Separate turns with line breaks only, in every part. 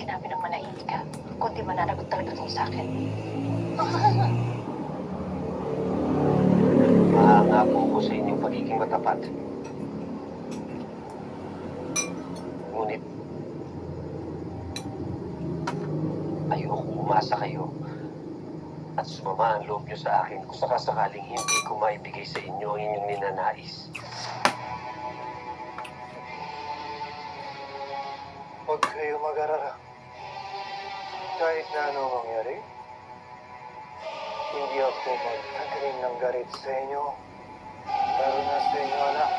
sinabi ng malaiti ka, kundi mananagot talaga kayo sa akin.
Mahangako ko sa inyong pagiging matapat. Ngunit, ayokong umasa kayo at sumama ang loob niyo sa akin kung sakasakaling hindi ko maibigay sa inyo ang inyong ninanais.
Huwag kayo mag-arara. Kahit na ano mangyari, hindi ako magtatanim ng galit sa inyo. Pero na sa inyo, anak.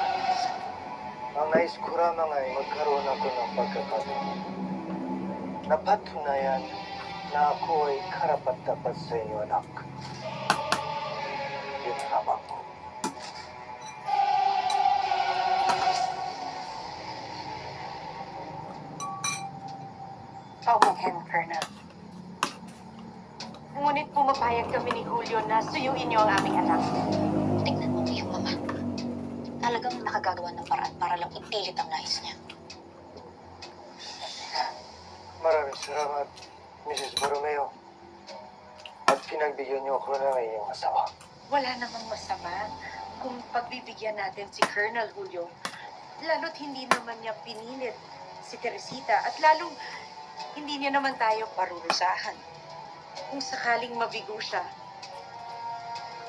Ang nais ko ramang ay magkaroon ako ng pagkakataon. Napatunayan na ako ay karapat-dapat sa inyo, anak. Yun lamang ko.
Pauhin, Colonel. Ngunit pumapayag kami ni Julio na suyuin niyo ang aming anak.
Tingnan mo yung mama. Talagang nakagagawa ng paraan para lang ipilit ang nais niya.
Maraming salamat, Mrs. Borromeo. At pinagbigyan niyo ako ng inyong asawa.
Wala namang masama kung pagbibigyan natin si Colonel Julio. Lalo't hindi naman niya pinilit si Teresita at lalong hindi niya naman tayo parurusahan. Kung sakaling mabigo siya,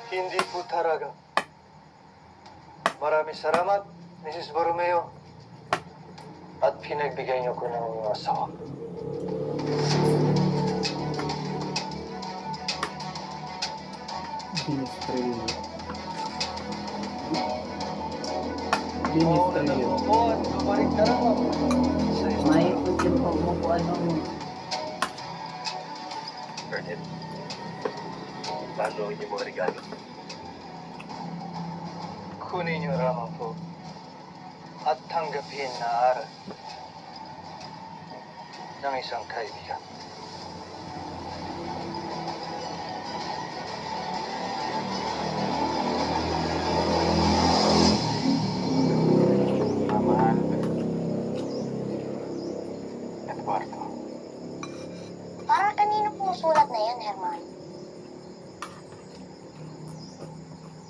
Hindi po talaga. Maraming salamat, Mrs. Borromeo. At pinagbigyan niyo ko ng inyong asawa.
Dinistril.
Oo, alam mo po, at bumalik na lang ako.
May pwede pa mo ano mo.
Colonel, paano ang inyong mga regalo?
Kunin niyo ramang po at tanggapin na aral ng isang kaibigan.
Mamahal. Eduardo.
Para kanino pong sulat na yan, Herman?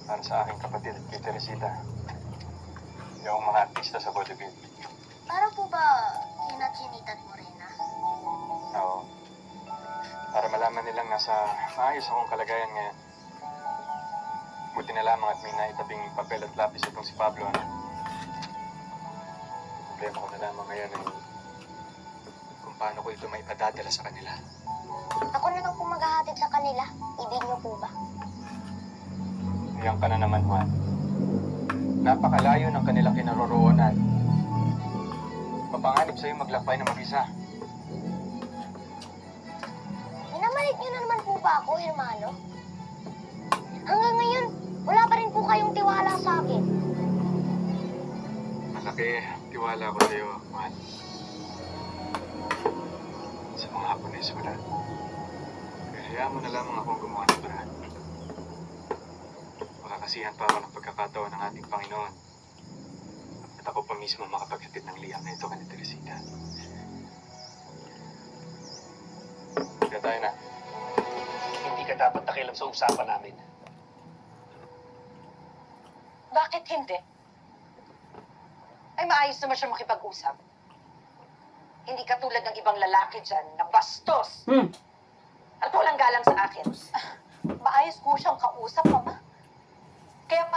Para sa aking kapatid at kay Teresita. Yung mga artista sa vaudeville.
Para po ba kina Chinita at Morena?
Oo. Para malaman nilang nasa maayos akong kalagayan ngayon. Buti na lamang at may naitabing papel at lapis itong si Pablo. Ano? Problema ko na lamang ngayon ay kung paano ko ito maipadadala sa kanila.
Ako na lang po maghahatid sa kanila. Ibig niyo po ba?
Iyan ka na naman, Juan. Napakalayo ng kanilang kinaroroonan. Mapanganib sa'yo maglakbay na mag-isa.
Minamalit niyo na naman po ba ako, Hermano? Hanggang ngayon, wala pa rin po kayong tiwala sa akin.
Malaki tiwala ko sa'yo, Juan. Sa mga hapon na isulat. Kaya hayaan mo na lamang akong gumawa ng paraan. Makakasihan pa ako ng pagkakataon ng ating Panginoon. At ako pa mismo makapaghatid ng liyang na ito kay Teresita. Kaya tayo na.
Hindi ka dapat nakialam sa usapan namin.
bakit hindi? Ay maayos naman siya makipag-usap. Hindi katulad ng ibang lalaki dyan na bastos. At walang galang sa akin. Maayos ko siyang kausap, Mama. Kaya